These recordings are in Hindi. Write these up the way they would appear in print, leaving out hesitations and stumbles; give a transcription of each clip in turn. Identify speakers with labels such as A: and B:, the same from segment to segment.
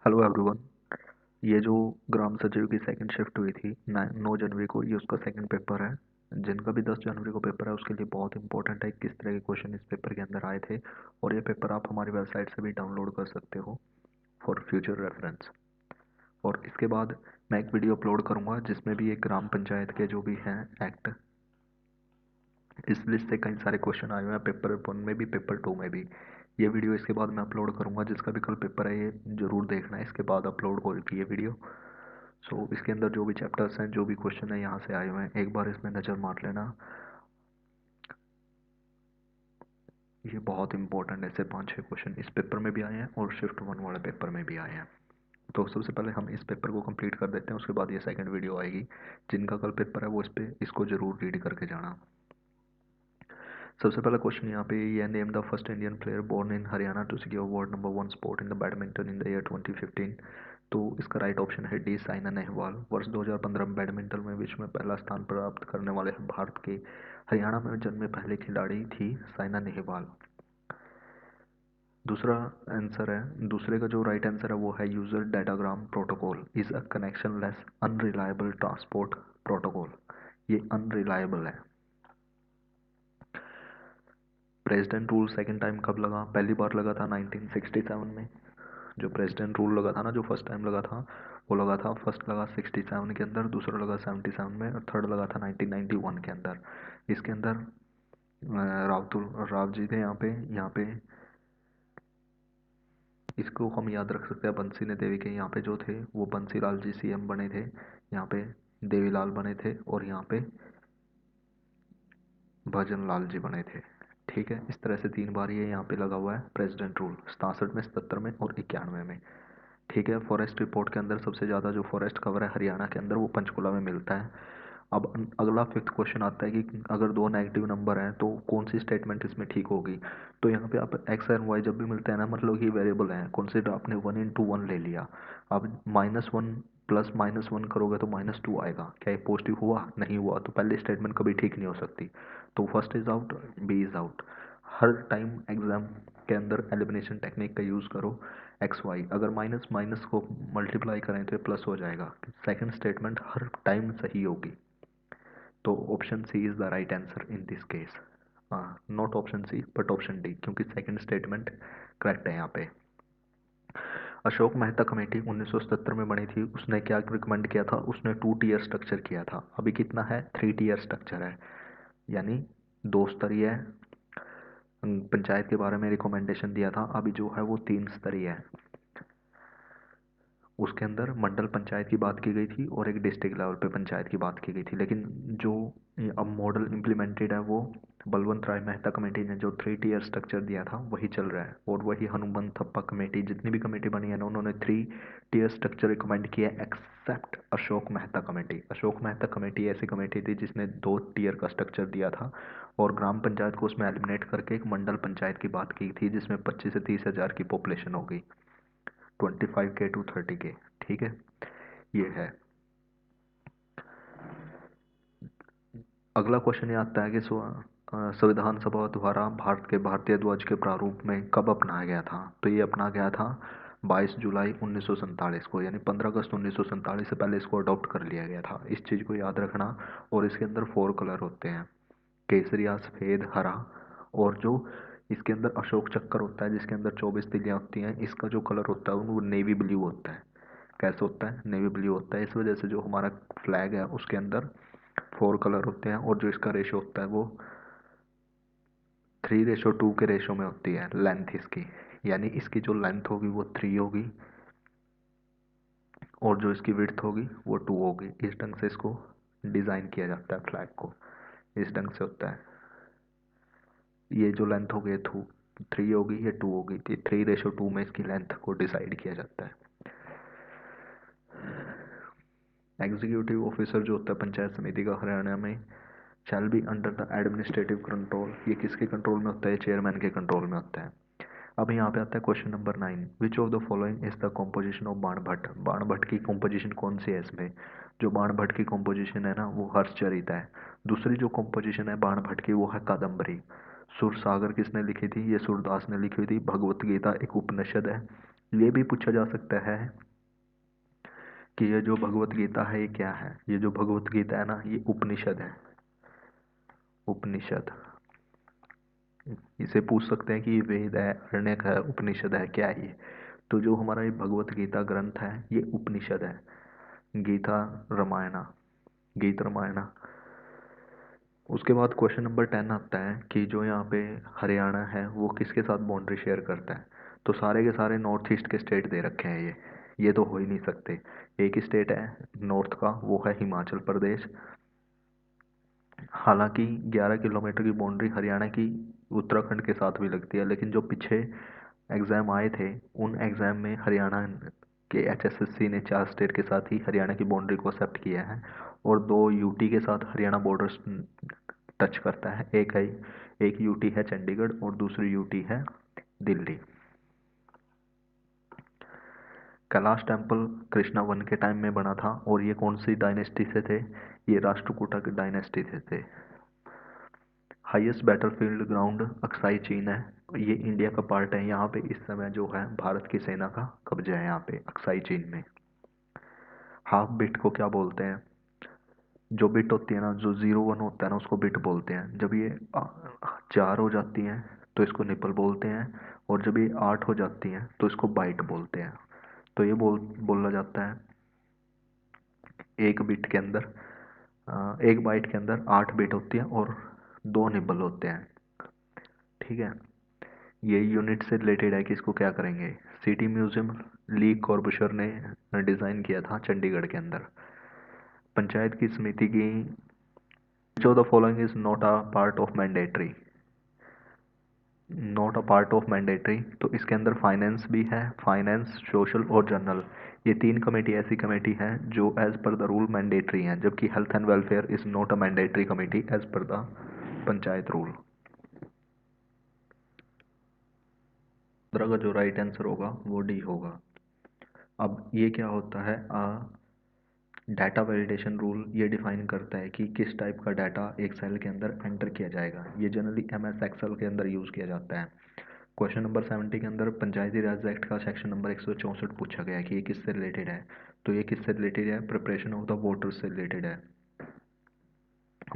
A: Hello everyone. ये जो ग्राम सचिव की सेकंड शिफ्ट हुई थी 9 जनवरी को, ये उसका सेकंड पेपर है। जिनका भी 10 जनवरी को पेपर है उसके लिए बहुत इंपॉर्टेंट है किस तरह के क्वेश्चन इस पेपर के अंदर आए थे। और ये पेपर आप हमारी वेबसाइट से भी डाउनलोड कर सकते हो फॉर फ्यूचर रेफरेंस। और इसके बाद मैं एक वीडियो अपलोड करूँगा जिसमें भी एक ग्राम पंचायत के जो भी हैं एक्ट, इस लिस्ट से कई सारे क्वेश्चन आए हुए हैं पेपर 1 में भी, पेपर 2 में भी। ये वीडियो इसके बाद मैं अपलोड करूँगा, जिसका भी कल पेपर है ये ज़रूर देखना है, इसके बाद अपलोड होगी ये वीडियो। सो इसके अंदर जो भी चैप्टर्स हैं, जो भी क्वेश्चन है यहाँ से आए हुए हैं, एक बार इसमें नज़र मार लेना। ये बहुत इंपॉर्टेंट है, ऐसे 5-6 क्वेश्चन इस पेपर में भी आए हैं और शिफ्ट 1 वाले पेपर में भी आए हैं। तो सबसे पहले हम इस पेपर को कंप्लीट कर देते हैं, उसके बाद ये सेकंड वीडियो आएगी। जिनका कल पेपर है वो इसको ज़रूर रीड करके जाना। सबसे पहला क्वेश्चन यहाँ पे ये, name the first Indian player born in Haryana to secure world number 1 sport in the badminton in the year 2015। तो इसका राइट ऑप्शन है डी, साइना नेहवाल। वर्ष 2015 में बैडमिंटन में विश्व में पहला स्थान प्राप्त करने वाले भारत के हरियाणा में जन्मे पहले खिलाड़ी थी साइना नेहवाल। दूसरा आंसर है, दूसरे का जो राइट आंसर है वो है, user datagram protocol is a connectionless unreliable transport protocol. ये अनरिलायबल है। प्रेसिडेंट रूल सेकंड टाइम कब लगा? पहली बार लगा था 1967 में। जो प्रेसिडेंट रूल लगा था ना, जो फर्स्ट टाइम लगा था, वो लगा था, फर्स्ट लगा 67 के अंदर, दूसरा लगा 77 में, और थर्ड लगा था 1991 के अंदर। इसके अंदर राव जी थे यहाँ पे इसको हम याद रख सकते हैं बंसी ने देवी के। यहाँ पे जो थे वो बंसी लाल जी सीएम बने थे, यहाँ पे देवीलाल बने थे, और यहाँ पे भजन लाल जी बने थे। ठीक है, इस तरह से 3 बार ये यहाँ पे लगा हुआ है प्रेसिडेंट रूल, 67 में, 77 में और 91 में। ठीक है, फॉरेस्ट रिपोर्ट के अंदर सबसे ज़्यादा जो फॉरेस्ट कवर है हरियाणा के अंदर वो पंचकुला में मिलता है। अब अगला फिफ्थ क्वेश्चन आता है कि अगर दो नेगेटिव नंबर हैं तो कौन सी स्टेटमेंट इसमें ठीक होगी। तो यहाँ पे आप एक्स एंड वाई जब भी मिलते हैं ना, मतलब कि वेरिएबल है, कंसिडर आपने 1 into 1 ले लिया। अब -1 प्लस -1 करोगे तो -2 आएगा। क्या ये पॉजिटिव हुआ? नहीं हुआ, तो पहली स्टेटमेंट कभी ठीक नहीं हो सकती। तो first is out, B is out. हर टाइम एग्जाम के अंदर एलिमिनेशन टेक्निक का यूज़ करो। एक्स वाई अगर माइनस माइनस को मल्टीप्लाई करें तो ये प्लस हो जाएगा। सेकंड स्टेटमेंट हर टाइम सही होगी। तो option C is the right answer in this case. Not option C but option D, क्योंकि सेकंड स्टेटमेंट करेक्ट है यहाँ पे। अशोक मेहता कमेटी 1977 में बनी थी, उसने क्या रिकमेंड किया था? उसने 2 टीयर स्ट्रक्चर किया था। अभी कितना है? 3 टीयर स्ट्रक्चर है, यानी 2 स्तरीय पंचायत के बारे में रिकमेंडेशन दिया था। अभी जो है वो 3 स्तरीय है। उसके अंदर मंडल पंचायत की बात की गई थी और एक डिस्ट्रिक्ट लेवल पे पंचायत की बात की गई थी। लेकिन जो अब मॉडल इम्प्लीमेंटेड है वो बलवंत राय मेहता कमेटी ने जो 3 टीयर स्ट्रक्चर दिया था वही चल रहा है। और वही हनुमंत थप्पा कमेटी, जितनी भी कमेटी बनी है ना, उन्होंने 3 टीयर स्ट्रक्चर रिकमेंड किया है except Ashok Mehta committee. Ashok Mehta committee ऐसी कमेटी थी जिसने 2 टीयर का स्ट्रक्चर दिया था और ग्राम पंचायत को उसमें एलिमिनेट करके एक मंडल पंचायत की बात की थी जिसमें 25 से 30 हज़ार की पॉपुलेशन होगी, 25K to 30K। ठीक है, ये है। अगला क्वेश्चन ये आता है कि संविधान सभा द्वारा भारत के भारतीय ध्वज के प्रारूप में कब अपनाया गया था? तो ये अपना गया था 22 जुलाई 1947 को, यानी 15 अगस्त 1947 से पहले इसको अडॉप्ट कर लिया गया था। इस चीज़ को याद रखना। और इसके अंदर 4 कलर होते हैं, केसरिया, सफ़ेद, हरा, और जो इसके अंदर अशोक चक्कर होता है जिसके अंदर 24 तिलियाँ होती हैं, इसका जो कलर होता है वो नेवी ब्लू होता है। कैसे होता है? नेवी ब्लू होता है। इस वजह से जो हमारा फ्लैग है उसके अंदर 4 कलर होते हैं, और जो इसका रेशो होता है वो 3:2 के रेशो में होती है लेंथ इसकी। यानी इसकी जो लेंथ होगी वो 3 होगी और जो इसकी विड्थ होगी वो 2 होगी। इस ढंग से इसको डिज़ाइन किया जाता है फ्लैग को, इस ढंग से होता है। ये जो लेंथ होगी 3 होगी, ये 2 होगी, तो 3:2 में इसकी लेंथ को डिसाइड किया जाता है। एग्जीक्यूटिव ऑफिसर जो होता है पंचायत समिति का हरियाणा में, shall be under the administrative control. ये किसके कंट्रोल में होता है? चेयरमैन के कंट्रोल में होता है। अब यहाँ पे आता है question number 9, which of the following is the composition of Banabhatta. Banabhatta की कॉम्पोजिशन कौन सी है इसमें? जो बाणभट्ट की कॉम्पोजिशन है ना वो हर्षचरित है। दूसरी जो कॉम्पोजिशन है बाणभट्ट की वो है कादम्बरी। सुर सागर किसने लिखी थी? ये सूरदास ने लिखी हुई थी। भगवत गीता एक उपनिषद है, ये भी पूछा जा सकता है कि ये जो भगवत गीता है ये क्या है। ये जो भगवत गीता है ना, ये उपनिषद है। उपनिषद, इसे पूछ सकते हैं कि ये वेद है, अरण्यक है, उपनिषद है, क्या है ये। तो जो हमारा ये भगवत गीता ग्रंथ है ये उपनिषद है। गीता रामायणा, गीत रामायणा। उसके बाद क्वेश्चन नंबर 10 आता है कि जो यहाँ पे हरियाणा है वो किसके साथ बाउंड्री शेयर करता है। तो सारे के सारे नॉर्थ ईस्ट के स्टेट दे रखे हैं ये तो हो ही नहीं सकते। एक ही स्टेट है नॉर्थ का, वो है हिमाचल प्रदेश। हालांकि 11 किलोमीटर की बाउंड्री हरियाणा की उत्तराखंड के साथ भी लगती है, लेकिन जो पीछे एग्ज़ाम आए थे उन एग्ज़ाम में हरियाणा के एचएसएससी ने 4 स्टेट के साथ ही हरियाणा की बाउंड्री को एक्सेप्ट किया है, और 2 यूटी के साथ हरियाणा बॉर्डर टच करता है। एक यूटी है चंडीगढ़ और दूसरी यूटी है दिल्ली। कैलाश टेम्पल कृष्णा वन के टाइम में बना था, और ये कौन सी डायनेस्टी से थे, ये राष्ट्रकूटा की डायनेस्टी से थे। हाईएस्ट बैटलफील्ड ग्राउंड अक्साई चीन है, ये इंडिया का पार्ट है। यहाँ पे इस समय जो है भारत की सेना का कब्जा है यहाँ पे अक्साई चीन में। हाफ बिट को क्या बोलते हैं, जो बिट होती है ना, जो 0 1 होता है ना, उसको बिट बोलते हैं। जब ये 4 हो जाती हैं तो इसको निपल बोलते हैं, और जब ये 8 हो जाती हैं तो इसको बाइट बोलते हैं। तो ये बोला जाता है एक बिट के अंदर, एक बाइट के अंदर 8 बिट होती है और 2 निबल होते हैं। ठीक है, ये यूनिट से रिलेटेड है कि इसको क्या करेंगे। सिटी म्यूजियम ली कॉर्बुशर ने डिज़ाइन किया था चंडीगढ़ के अंदर। पंचायत की समिति की जो the following is not a part of mandatory, not a part of mandatory, तो इसके अंदर फाइनेंस भी है, फाइनेंस, सोशल और जनरल। ये 3 कमेटी ऐसी कमेटी है जो as per the rule mandatory हैं, जबकि health and welfare is not a mandatory committee as per the panchayat rule. 15 का जो राइट आंसर होगा वो डी होगा। अब ये क्या होता है, डाटा वैलिडेशन रूल ये डिफाइन करता है कि किस टाइप का डाटा एक सेल के अंदर एंटर किया जाएगा। ये जनरली एम एस एक्सेल के अंदर यूज़ किया जाता है। क्वेश्चन नंबर 70 के अंदर पंचायती राज एक्ट का सेक्शन नंबर 164 पूछा गया है कि ये किससे रिलेटेड है। तो ये किससे रिलेटेड है, प्रिपरेशन ऑफ द वोटर्स से रिलेटेड है।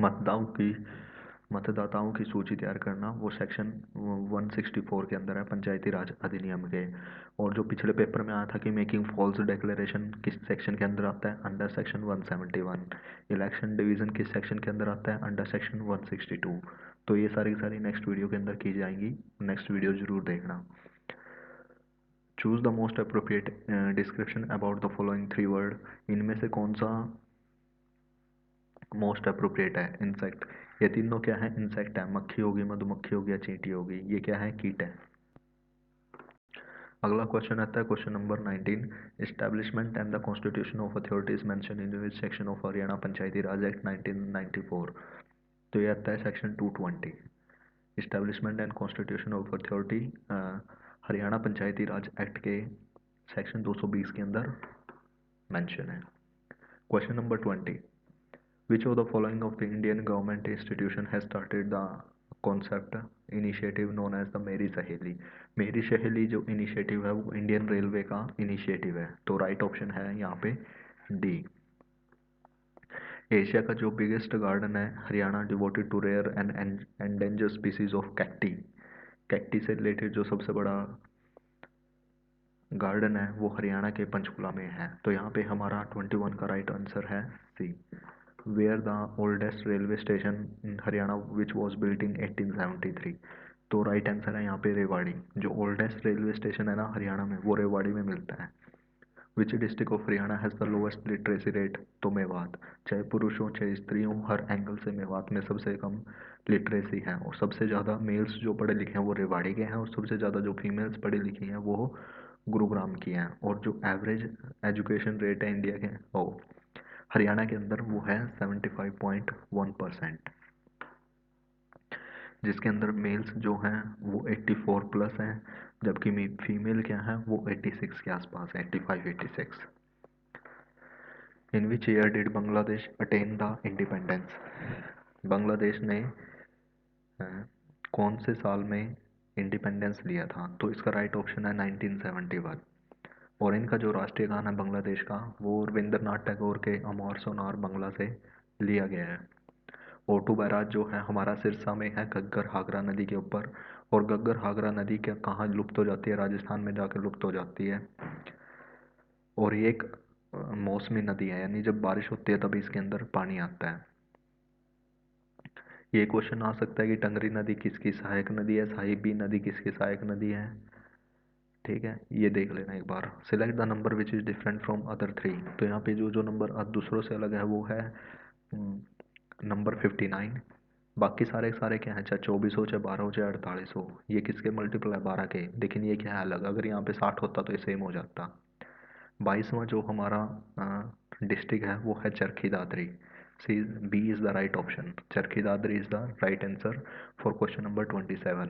A: मतदाताओं की मतदाताओं की सूची तैयार करना, वो सेक्शन 164 के अंदर है पंचायती राज अधिनियम के। और जो पिछले पेपर में आया था कि मेकिंग फॉल्स डिक्लेरेशन किस सेक्शन के अंदर आता है, अंडर सेक्शन 171। इलेक्शन डिवीजन किस सेक्शन के अंदर आता है, अंडर सेक्शन 162। तो ये सारी की सारी नेक्स्ट वीडियो के अंदर की जाएंगी, नेक्स्ट वीडियो जरूर देखना। Choose the most appropriate description about the following 3 word, इनमें से कौन सा मोस्ट अप्रोप्रिएट है। इंसेक्ट, ये तीनों क्या है, इंसेक्ट है। मक्खी होगी, मधुमक्खी होगी या चींटी होगी, ये क्या है, कीट है। अगला क्वेश्चन आता है question number 19। Establishment and the constitution of authorities mention in which section of Haryana Panchayati Raj act 1994। तो ये आता है section 220। Establishment and constitution of authority Haryana Panchayati Raj act के सेक्शन 220 के अंदर मेंशन है। Question number 20। Which of the following of the Indian government institution has started the concept initiative known as the मेरी सहेली। मेरी सहेली जो इनिशिएटिव है वो इंडियन रेलवे का इनिशिएटिव है। तो राइट ऑप्शन है यहाँ पे डी। एशिया का जो बिगेस्ट गार्डन है Haryana devoted to rare and endanger species of cacti, cacti से रिलेटेड जो सबसे बड़ा गार्डन है वो हरियाणा के पंचकुला में है। तो यहाँ पे हमारा 21 का राइट आंसर है C. Where the oldest railway station in Haryana which was built in 1873। तो राइट आंसर है यहाँ पे रेवाड़ी। जो ओल्डेस्ट रेलवे स्टेशन है ना हरियाणा में वो रेवाड़ी में मिलता है। Which district of Haryana has the lowest literacy rate, तो मेवात। चाहे पुरुष हो चाहे स्त्री हो, हर एंगल से मेवात में सबसे कम लिटरेसी है, और सबसे ज़्यादा मेल्स जो पढ़े लिखे हैं वो रेवाड़ी के हैं, और सबसे ज़्यादा जो फीमेल्स पढ़ी लिखी हैं वो गुरुग्राम की हैं। और जो एवरेज एजुकेशन रेट है इंडिया के ओ हरियाणा के अंदर वो है 75.1%, जिसके अंदर मेल्स जो हैं वो 84 प्लस हैं, जबकि फीमेल क्या है वो 86 के आसपास है, 85 86। In which year did Bangladesh attain the independence. Bangladesh ने अ, कौन से साल में इंडिपेंडेंस लिया था। तो इसका राइट ऑप्शन है 1971। और इनका जो राष्ट्रीय गान है बांग्लादेश का, वो रविंद्रनाथ टैगोर के अमर सोनार बांग्ला से लिया गया है। ओटू बैराज जो है हमारा सिरसा में है, घग्गर हागरा नदी के ऊपर। और घग्गर हागरा नदी क्या कहाँ लुप्त हो जाती है? राजस्थान में जाकर लुप्त हो जाती है। और ये एक मौसमी नदी है, यानी जब बारिश होती है तभी इसके अंदर पानी आता है। ये क्वेश्चन आ सकता है कि टंगरी नदी किसकी सहायक नदी है, साहिबी नदी किसकी सहायक नदी है। ठीक है, ये देख लेना एक बार। Select the number which is different from other three. तो यहाँ पे जो जो नंबर दूसरों से अलग है वो है नंबर 59। बाकी सारे सारे क्या हैं, चाहे 24 हो, चाहे 12 हो, चाहे 48 हो, ये किसके मल्टीपल है? 12 के। लेकिन ये क्या है अलग, अगर यहाँ पे 60 होता तो ये सेम हो जाता। 22वां जो हमारा डिस्ट्रिक्ट है वो है Charkhi Dadri. C B is the right option. Charkhi Dadri is the right answer for question number 27।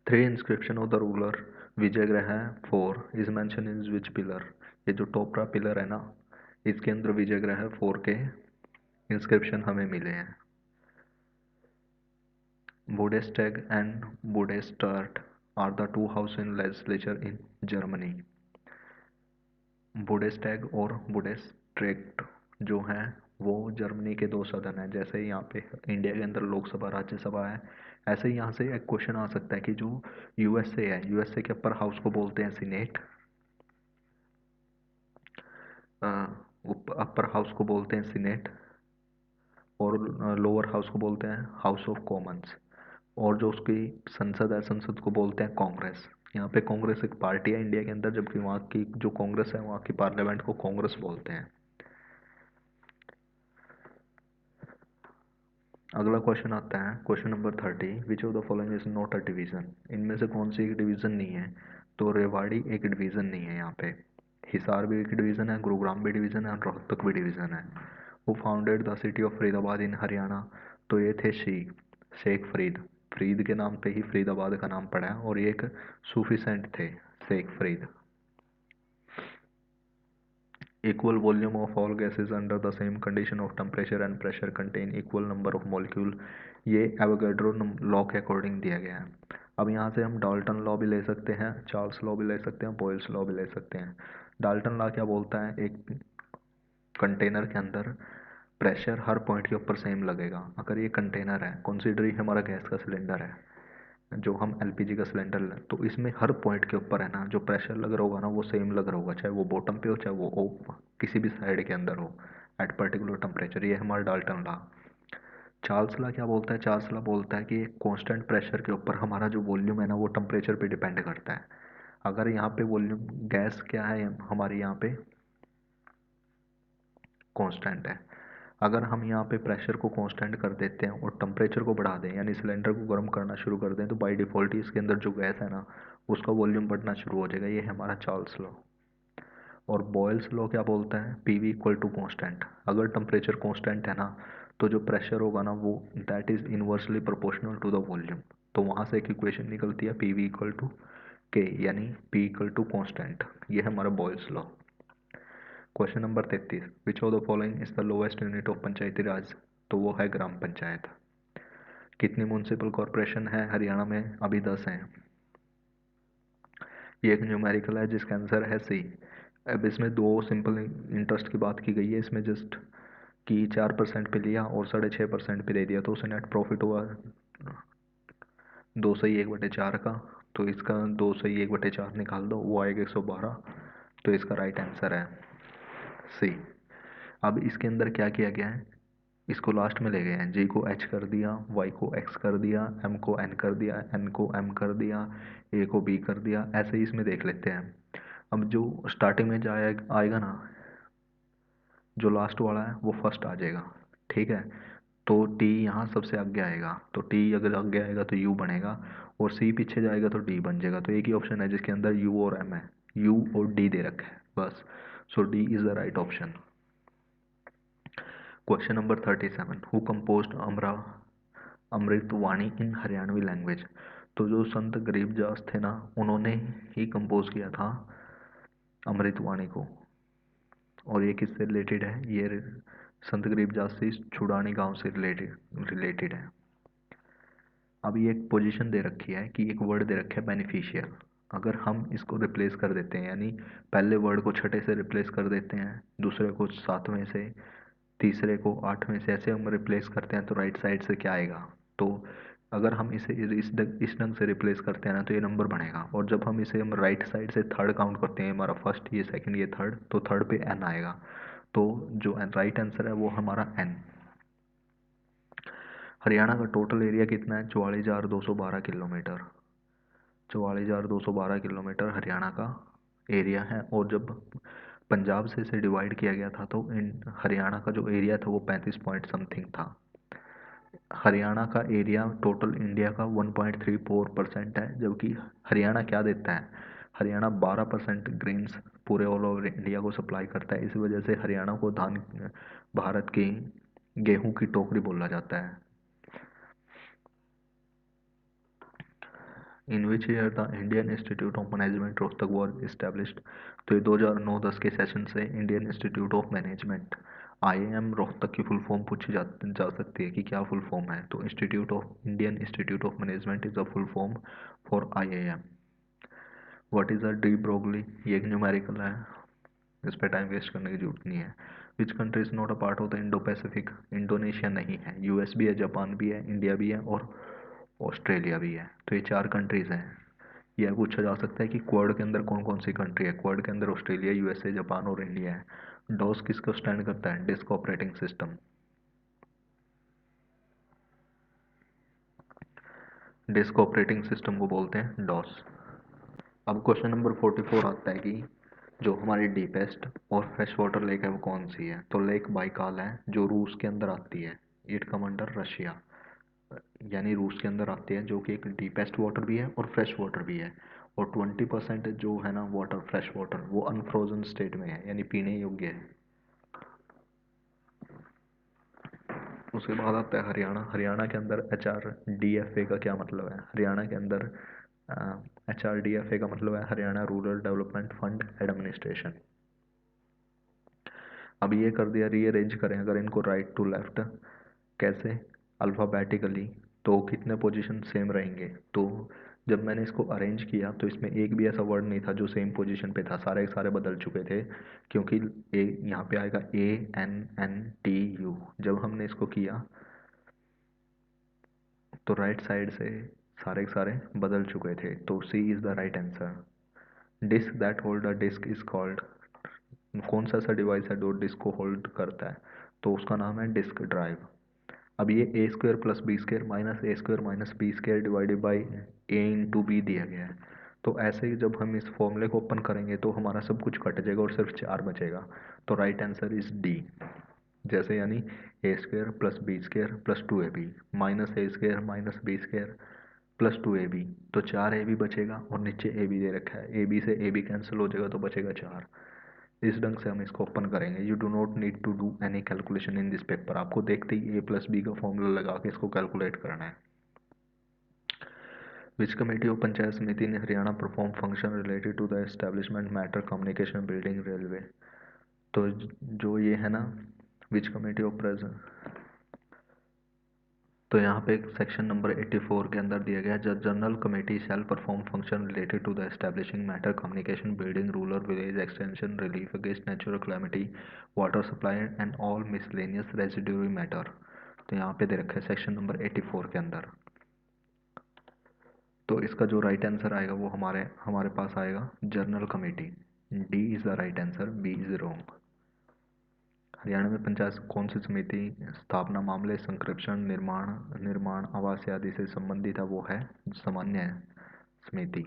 A: Three inscription of the ruler विजयगृह 4 is mention in which pillar. ये जो टोपरा पिलर है ना, इसके अंदर विजयगृह 4 के इंस्क्रिप्शन हमें मिले हैं। Bundestag and Bundesrat are the two houses in legislature in Germany. बुडेस्टैग और बुडेस्ट्रेक्ट जो हैं वो जर्मनी के दो सदन हैं। जैसे यहाँ पे इंडिया के अंदर लोकसभा राज्यसभा है, ऐसे ही यहाँ से एक क्वेश्चन आ सकता है कि जो यूएसए है, यूएसए के अपर हाउस को बोलते हैं सीनेट, अपर हाउस को बोलते हैं सीनेट, और लोअर हाउस को बोलते हैं हाउस ऑफ कॉमन्स। और जो उसकी संसद है, संसद को बोलते हैं कांग्रेस। यहाँ पे कांग्रेस एक पार्टी है इंडिया के अंदर, जबकि वहाँ की जो कांग्रेस है वहाँ की पार्लियामेंट को कांग्रेस बोलते हैं। अगला क्वेश्चन आता है question number 30। Which of the following is not a division. इनमें से कौन सी एक डिवीजन नहीं है? तो रेवाड़ी एक डिवीजन नहीं है यहाँ पे। हिसार भी एक डिवीजन है, गुरुग्राम भी डिवीजन है, और रोहतक भी डिवीजन है। वो founded the city of Faridabad in Haryana. तो ये थे शेख फरीद। फरीद के नाम पे ही फरीदाबाद का नाम पड़ा है, और ये एक सूफी सेंट थे, Sheikh Farid. Equal volume of all gases under the same condition of temperature and pressure contain equal number of molecule। ये एवोगैड्रो लॉ के अकॉर्डिंग दिया गया है। अब यहाँ से हम डाल्टन लॉ भी ले सकते हैं, चार्ल्स लॉ भी ले सकते हैं, बॉयल्स लॉ भी ले सकते हैं। डाल्टन लॉ क्या बोलता है? एक कंटेनर के अंदर प्रेशर हर पॉइंट के ऊपर सेम लगेगा। अगर ये कंटेनर है, कंसीडर ये हमारा गैस का सिलेंडर है, जो हम एलपीजी का सिलेंडर लें, तो इसमें हर पॉइंट के ऊपर है ना जो प्रेशर लग रहा होगा ना वो सेम लग रहा होगा, चाहे वो बॉटम पे हो चाहे वो किसी भी साइड के अंदर हो, एट पर्टिकुलर टेम्परेचर। ये हमारा डाल्टन लॉ। चार्ल्स लॉ क्या बोलता है? चार्ल्स लॉ बोलता है कि कांस्टेंट प्रेशर के ऊपर हमारा जो वॉल्यूम है ना वो टेम्परेचर पे डिपेंड करता है। अगर यहाँ पे वॉल्यूम गैस क्या है हमारे यहाँ पे कांस्टेंट है, अगर हम यहाँ पे प्रेशर को कांस्टेंट कर देते हैं और टेम्परेचर को बढ़ा दें, यानी सिलेंडर को गर्म करना शुरू कर दें, तो बाय डिफ़ॉल्ट ही इसके अंदर जो गैस है ना उसका वॉल्यूम बढ़ना शुरू हो जाएगा। ये है हमारा चार्ल्स लॉ। और बॉयल्स लॉ क्या बोलता है? PV equal to constant. अगर टेम्परेचर कॉन्स्टेंट है ना तो जो प्रेशर होगा ना वो that is inversely proportional to the volume. तो वहाँ से एक इक्वेशन निकलती है पीवी इक्वल टू के, यानी पी इक्वल टू कॉन्स्टेंट। ये है हमारा Boyle's law. Question number 33। Which of the following is the lowest unit of Panchayati Raj. तो वो है ग्राम पंचायत। कितनी म्यूनसिपल कॉरपोरेशन है हरियाणा में? अभी 10 हैं। ये एक न्यूमेरिकल है जिसका आंसर है सी। अब इसमें दो सिंपल इंटरेस्ट की बात की गई है, इसमें जस्ट कि 4% पे लिया और 6.5% पे दे दिया, तो उसे नेट प्रॉफिट हुआ 2/1/4 का। तो इसका 2/1/4 निकाल दो, वो आएगा 112। तो इसका राइट आंसर है सी। अब इसके अंदर क्या किया गया है, इसको लास्ट में ले गए हैं। जी को एच कर दिया, वाई को एक्स कर दिया, एम को एन कर दिया, एन को एम कर दिया, ए को बी कर दिया। ऐसे ही इसमें देख लेते हैं। अब जो स्टार्टिंग में जाए आएगा ना, जो लास्ट वाला है वो फर्स्ट आ जाएगा। ठीक है, तो टी यहाँ सबसे आगे आएगा, तो टी अगर आगे आएगा तो यू बनेगा, और सी पीछे जाएगा तो डी बन जाएगा। तो एक ही ऑप्शन है जिसके अंदर यू और एम है, यू और डी दे रखा है बस। So D is the right option. Question number 37। Who composed Amritvani in Haryanvi language. तो जो संत गरीबदास थे ना उन्होंने ही कंपोज किया था अमृतवाणी को। और ये किससे रिलेटेड है? ये संत गरीबदास से छुड़ानी गांव से रिलेटेड है। अब ये एक पोजीशन दे रखी है कि एक वर्ड दे रखा है बेनिफिशियल। अगर हम इसको रिप्लेस कर देते हैं, यानी पहले वर्ड को छठे से रिप्लेस कर देते हैं, दूसरे को सातवें से, तीसरे को आठवें से, ऐसे हम रिप्लेस करते हैं तो राइट साइड से क्या आएगा? तो अगर हम इसे इस ढंग से रिप्लेस करते हैं ना तो ये नंबर बनेगा, और जब हम इसे हम राइट साइड से थर्ड काउंट करते हैं, हमारा फर्स्ट, ये सेकंड, ये थर्ड, तो थर्ड पे एन आएगा। तो जो राइट आंसर है वो हमारा एन। हरियाणा का टोटल एरिया कितना है? 44,212 किलोमीटर। 44,212 किलोमीटर हरियाणा का एरिया है। और जब पंजाब से इसे डिवाइड किया गया था तो इन हरियाणा का जो एरिया था वो 35 पॉइंट समथिंग था। हरियाणा का एरिया टोटल इंडिया का 1.34% है, जबकि हरियाणा क्या देता है? हरियाणा 12% ग्रेन्स पूरे ऑल ओवर इंडिया को सप्लाई करता है। इस वजह से हरियाणा को भारत की गेहूं की टोकरी बोला जाता है। In which year the Indian Institute of Management Rohtak was established? तो ये 2009-10 के सेशन से Indian Institute of Management IIM Rohtak की फुल फॉर्म पूछी जा सकती है कि क्या फुल फॉर्म है। तो Indian Institute of management is a full form for IIM. What is a de Broglie? ये एक न्यूमेरिकल है, इस पर टाइम वेस्ट करने की जरूरत नहीं है। Which country is not a part of the Indo Pacific? Indonesia नहीं है, यूएस भी है, जापान भी है, इंडिया भी है और ऑस्ट्रेलिया भी है। तो ये 4 कंट्रीज हैं। यह पूछा जा सकता है कि क्वाड के अंदर कौन कौन सी कंट्री है। क्वाड के अंदर ऑस्ट्रेलिया, यूएसए, जापान और इंडिया है। डॉस किसको स्टैंड करता है? Disk operating system. Disk operating system को बोलते हैं डॉस। अब क्वेश्चन नंबर 44 आता है कि जो हमारी डीपेस्ट और फ्रेश वाटर लेक है वो कौन सी है? तो लेक बाइकाल है, जो रूस के अंदर आती है। इट कम अंडर रशिया, यानी रूस के अंदर आती है, जो कि एक डीपेस्ट वाटर भी है और फ्रेश वाटर भी है। और 20% जो है ना वाटर, फ्रेश वाटर, वो अनफ्रोजन स्टेट में है, यानी पीने योग्य है। उसके बाद आता है हरियाणा। हरियाणा के अंदर HRDFA का क्या मतलब है? हरियाणा के अंदर HRDFA का मतलब है Haryana rural development fund administration. अब ये कर दिया, रीअरेंज करें अगर इनको राइट टू लेफ्ट, कैसे? अल्फ़ाबेटिकली, तो कितने पोजीशन सेम रहेंगे? तो जब मैंने इसको अरेंज किया तो इसमें एक भी ऐसा वर्ड नहीं था जो सेम पोजीशन पे था, सारे के सारे बदल चुके थे, क्योंकि ए यहाँ पे आएगा ANNTU। जब हमने इसको किया तो राइट साइड से सारे के सारे बदल चुके थे, तो C is the right answer. Disc that hold a disc is called? कौन सा ऐसा डिवाइस है जो डिस्क को होल्ड करता है? तो उसका नाम है डिस्क ड्राइव। अब ये a² + b² - a² - b² divided by a × b दिया गया है। तो ऐसे ही जब हम इस फॉर्मूले को ओपन करेंगे तो हमारा सब कुछ कट जाएगा और सिर्फ 4 बचेगा। तो राइट आंसर इज डी। जैसे यानी a² + b² + 2ab -a² - b² + 2ab। तो 4ab बचेगा और नीचे ab दे रखा है, ab से ab कैंसिल हो जाएगा तो बचेगा 4। इस ढंग से हम इसको ओपन करेंगे। You do not need to do any calculation in this paper. आपको देखते ही a + b का फॉर्मूला लगा के इसको कैलकुलेट करना है। विच कमेटी ऑफ पंचायत समिति ने Haryana perform function related to the establishment matter communication building railway? तो जो ये है ना, विच कमेटी ऑफ प्रेजेंट, तो यहाँ पे सेक्शन नंबर 84 के अंदर दिया गया है, general committee shall perform function related to the establishing matter communication building rural village extension relief against natural calamity water supply and all miscellaneous residuary matter. तो यहाँ पे दे रखा है सेक्शन नंबर 84 के अंदर। तो इसका जो राइट आंसर आएगा वो हमारे हमारे पास आएगा general committee. D is the right answer, B is wrong. Haryana में पंचायत कौन सी समिति स्थापना मामले संरक्षण निर्माण निर्माण आवास आदि से संबंधित है? वो है सामान्य समिति।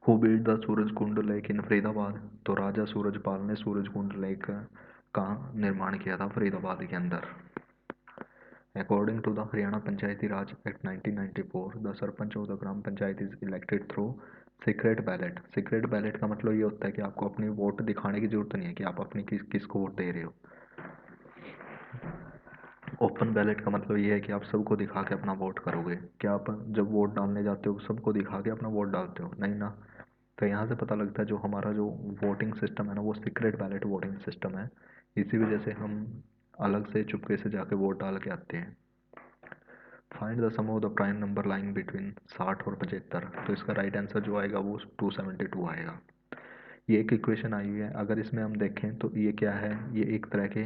A: Who build the Surajkund lake in Faridabad? तो राजा सूरजपाल ने सूरजकुंड लेक का निर्माण किया था फरीदाबाद के अंदर। According to the Haryana Panchayati Raj act 1994 the sarpanch of the gram panchayat is elected through secret ballot. Secret ballot का मतलब ये होता है कि आपको अपनी वोट दिखाने की जरूरत नहीं है कि आप अपनी किसको वोट दे रहे हो। ओपन बैलेट का मतलब ये है कि आप सबको दिखा के अपना वोट करोगे। क्या आप जब वोट डालने जाते हो सबको दिखा के अपना वोट डालते हो? नहीं ना। तो यहाँ से पता लगता है जो हमारा जो वोटिंग सिस्टम है ना वो सीक्रेट बैलेट वोटिंग सिस्टम है। इसी वजह से हम अलग से चुपके से जाके वोट डाल के आते हैं। Find the sum of the prime number lying between 60 और 75, तो इसका राइट आंसर जो आएगा वो 272 आएगा। ये एक इक्वेशन आई हुई है, अगर इसमें हम देखें तो ये क्या है, ये एक तरह के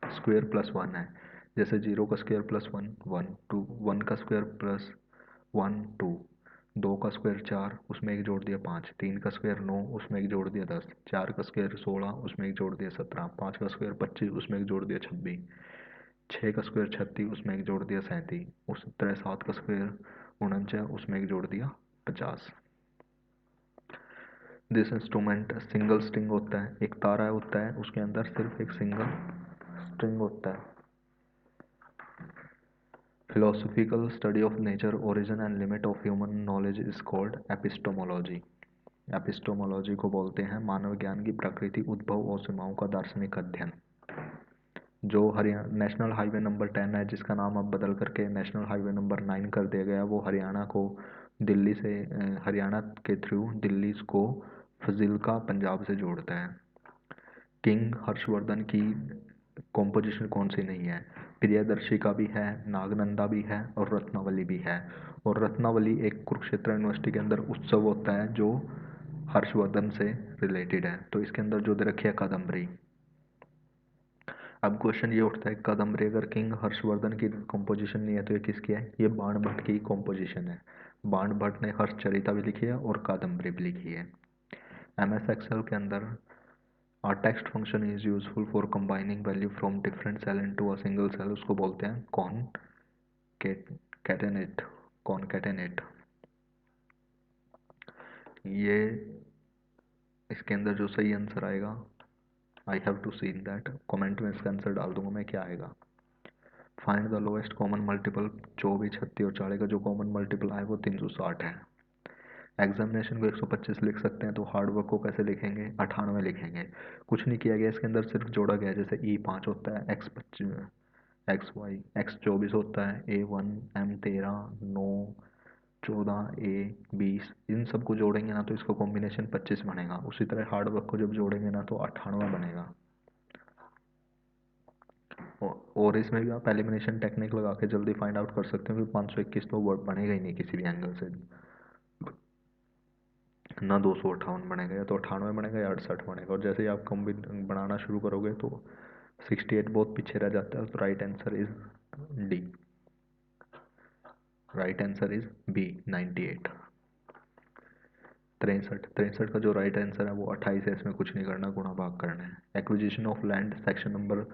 A: स्क्वेयर प्लस वन है। जैसे 0 का स्क्वायर प्लस वन, 1 2, 1 का स्क्वायर प्लस 1 2, 2 का स्क्वायर 4, उसमें एक जोड़ दिया 5, 3 का स्क्वायर 9, उसमें एक जोड़ दिया 10, 4 का स्क्वायर 16, उसमें एक जोड़ दिया 17, 5 का स्क्वायर 25, उसमें एक जोड़ दिया 26, 6 का स्क्वायर 36, उसमें एक जोड़ दिया 37, उस तरह 7 का स्क्वायर 49, उसमें एक जोड़ दिया 50। दिस इंस्ट्रूमेंट सिंगल स्ट्रिंग होता है, एक तारा होता है उसके अंदर सिर्फ एक सिंगल स्ट्रिंग होता है। Philosophical study of nature, origin and limit of human knowledge is called epistemology. Epistemology को बोलते हैं मानव ज्ञान की प्रकृति, उद्भव और सीमाओं का दार्शनिक अध्ययन। जो हरियाणा नेशनल हाईवे नंबर 10 है, जिसका नाम अब बदल करके नेशनल हाईवे नंबर 9 कर दिया गया, वो हरियाणा को दिल्ली से हरियाणा के थ्रू दिल्ली को फजिल्का पंजाब से जोड़ता है। किंग हर्षवर्धन की कॉम्पोजिशन कौन सी नहीं है? प्रियदर्शी का भी है, नागनंदा भी है और रत्नावली भी है। और रत्नावली एक कुरुक्षेत्र यूनिवर्सिटी के अंदर उत्सव होता है जो हर्षवर्धन से रिलेटेड है, तो इसके अंदर जो दे रखी है कादम्बरी। अब क्वेश्चन ये उठता है, कादम्बरी अगर किंग हर्षवर्धन की कंपोजिशन नहीं है तो ये किसकी है? ये बाण भट्ट की कंपोजिशन है। बाण भट्ट ने हर्षचरिता भी लिखी है और कादम्बरी भी लिखी है। MS एक्सेल के अंदर A text function is useful for combining value from different cell into a single cell, उसको बोलते हैं concatenate। concatenate ये इसके अंदर जो सही आंसर आएगा, I have to see that, comment में इसका आंसर डाल दूंगा मैं, क्या आएगा। Find the lowest common multiple, 24, 36 और 40 का जो कॉमन मल्टीपल आए वो 360 है। एग्जामिनेशन को 125 लिख सकते हैं, तो हार्ड वर्क को कैसे लिखेंगे? 98 लिखेंगे। कुछ नहीं किया गया इसके अंदर, सिर्फ जोड़ा गया। जैसे E5 होता है, X24 होता है, A1 M13 9 14 A20, इन सबको जोड़ेंगे ना तो इसका कॉम्बिनेशन 25 बनेगा। उसी तरह हार्ड वर्क को जब जोड़ेंगे ना तो 98 बनेगा। और इसमें भी आप एलिमिनेशन टेक्निक लगा के जल्दी फाइंड आउट कर सकते हो कि 521 तो वर्ड बनेगा ही नहीं किसी भी एंगल से, ना 258 बनेगा, या तो 98 बनेगा या 68 बनेगा। और जैसे ही आप कॉम्बिन बनाना शुरू करोगे तो 68 बहुत पीछे रह जाता है, तो right answer is D. Right answer is B 98। 63 का जो राइट आंसर है वो 28 है, इसमें कुछ नहीं करना, गुणा भाग करना है। Acquisition of land section number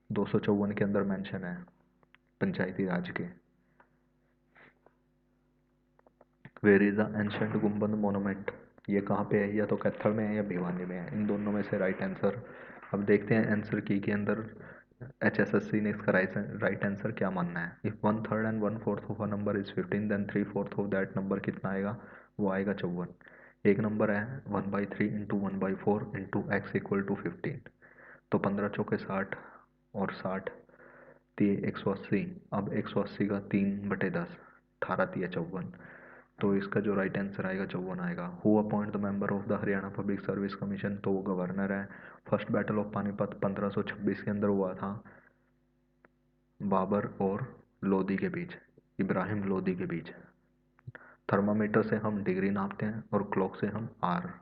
A: 254 के अंदर मेंशन है पंचायती राज के। वेयर इज द एंशंट गुम्बद मोनूमेंट, ये कहाँ पे है? या तो कैथल में है या भिवानी में है, इन दोनों में से राइट आंसर। अब देखते हैं आंसर की के अंदर HSSC ने इसका राइट आंसर क्या मानना है। If 1/3 and 1/4 of a number is 15 then 3/4 of that number कितना आएगा? वो आएगा 54। एक नंबर है 1/3 into 1/4 into X equal to 15, तो 15 चौके 60 और 60 तिये 180। अब 180 का 3/10, 18 तिया 54, तो इसका जो राइट आंसर आएगा 54 आएगा। Who appoint the member of the Haryana public service commission, तो वो गवर्नर है। फर्स्ट बैटल ऑफ पानीपत 1526 के अंदर हुआ था बाबर और लोदी के बीच, इब्राहिम लोदी के बीच। थर्मामीटर से हम डिग्री नापते हैं और क्लॉक से हम आर।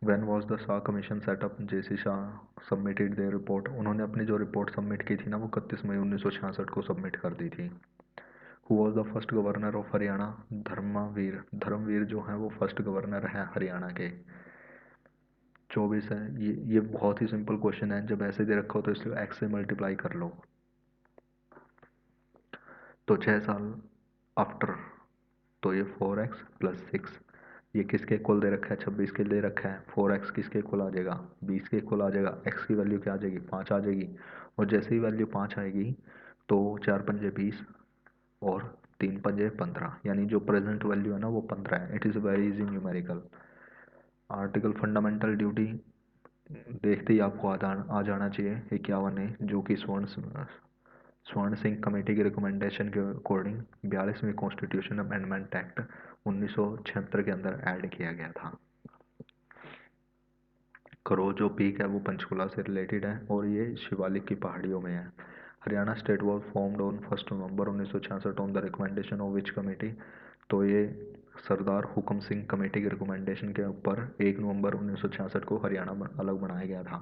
A: When was the Shah commission set up, JC Shah submitted their report, उन्होंने अपनी जो रिपोर्ट सबमिट की थी ना वो 31 मई 1966 को सबमिट कर दी थी। Who was the first governor of Haryana? Dharamvir. Dharamvir जो है वो फर्स्ट गवर्नर है हरियाणा के। 24 है। ये बहुत ही सिंपल क्वेश्चन है, जब ऐसे दे रखा हो तो इसलिए एक्स से मल्टीप्लाई कर लो। तो 6 साल आफ्टर, तो ये 4x प्लस 6, ये किसके इक्वल दे रखा है? 26 के दे रखा है। 4x किसके इक्वल आ जाएगा? 20 के इक्वल आ जाएगा। x की वैल्यू क्या आ जाएगी? 5 आ जाएगी। और जैसे ही वैल्यू 5 आएगी तो 4 पंजे 20 और 3 पंजे 15, यानी जो प्रेजेंट वैल्यू है ना वो 15 है। It is very easy numerical. Article fundamental duty देखते ही आपको आ जाना चाहिए 51 ए, जो कि स्वर्ण सिंह कमेटी के रिकमेंडेशन के अकॉर्डिंग 42वीं कॉन्स्टिट्यूशन अमेंडमेंट एक्ट 1976 के अंदर ऐड किया गया था। करो जो पीक है वो पंचकुला से रिलेटेड है और ये शिवालिक की पहाड़ियों में है। Haryana state was formed on 1 November 1966 on the recommendation of which committee. तो ये सरदार हुकम सिंह कमेटी के रिकमेंडेशन के ऊपर 1 नवंबर 1966 को हरियाणा अलग बनाया गया था।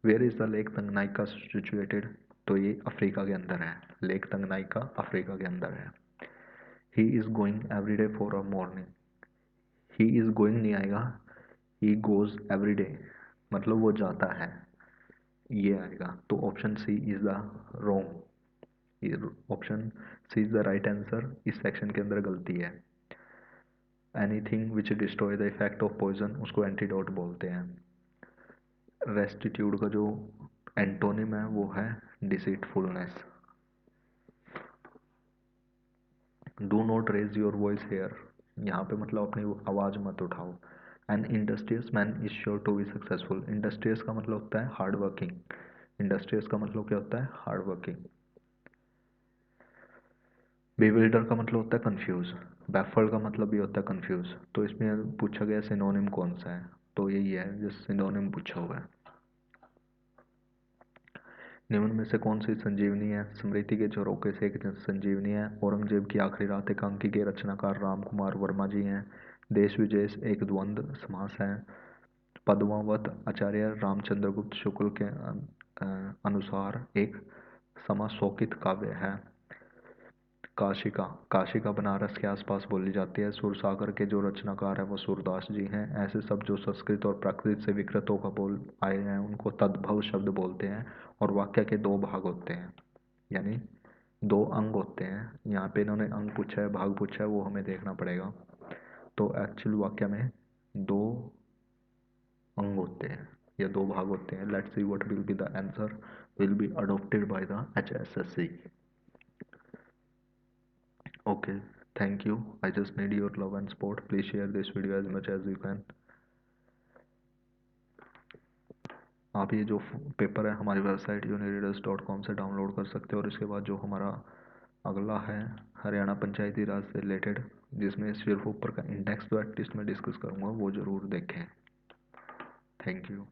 A: Where is the lake Tanganyika situated. तो ये अफ्रीका के अंदर है, लेक तंगनाइका अफ्रीका के अंदर है। He is going every day for a morning. He is going नहीं आएगा, ही गोज एवरी डे, मतलब वो जाता है, ये आएगा। तो option C is the wrong, option C is the right answer, इस सेक्शन के अंदर गलती है। Anything which destroy the effect of poison, उसको एंटीडोट बोलते हैं। रेस्टिट्यूड का जो एंटोनिम है वो है deceitfulness. Do not raise your voice here, यहाँ पे मतलब अपनी आवाज़ मत उठाओ। An industrious man is sure to be successful. Industrious का मतलब होता है हार्ड वर्किंग। इंडस्ट्रियस का मतलब क्या होता है? Hard working. बेविल्डर का मतलब होता है कंफ्यूज। बैफल्ड का मतलब भी होता है कंफ्यूज। तो इसमें पूछा गया सिनोनिम कौन सा है, तो यही है जो सिनोनिम पूछा हुआ है। निम्न में से कौन सी संजीवनी है? स्मृति के झरोखे से एक संजीवनी है। औरंगजेब की आखिरी रात एकांकी के रचनाकार राम कुमार वर्मा जी हैं। देश विजय एक द्वंद्व समास है। पद्मावत आचार्य रामचंद्रगुप्त शुक्ल के अनुसार एक समाशोकित काव्य है। काशिका, काशिका बनारस के आसपास बोली जाती है। सुरसागर के जो रचनाकार हैं वो सूरदास जी हैं। ऐसे शब्द जो संस्कृत और प्राकृत से विकृत होकर बोल आए हैं उनको तद्भव शब्द बोलते हैं। और वाक्य के दो भाग होते हैं, यानी दो अंग होते हैं। यहाँ पे इन्होंने अंग पूछा है, भाग पूछा है, वो हमें देखना पड़ेगा। तो एक्चुअल वाक्य में दो अंग होते हैं या दो भाग होते हैं। Let's see what will be the answer will be adopted by the HSSC। Okay, thank you. I just need your love and support. Please share this video as much as you can. आप ये जो पेपर है हमारी वेबसाइट unireaders.com से डाउनलोड कर सकते हो। और इसके बाद जो हमारा अगला है हरियाणा पंचायती राज से रिलेटेड, जिसमें सिर्फ ऊपर का इंडेक्स जो है टेस्ट में डिस्कस करूँगा, वो ज़रूर देखें। Thank you.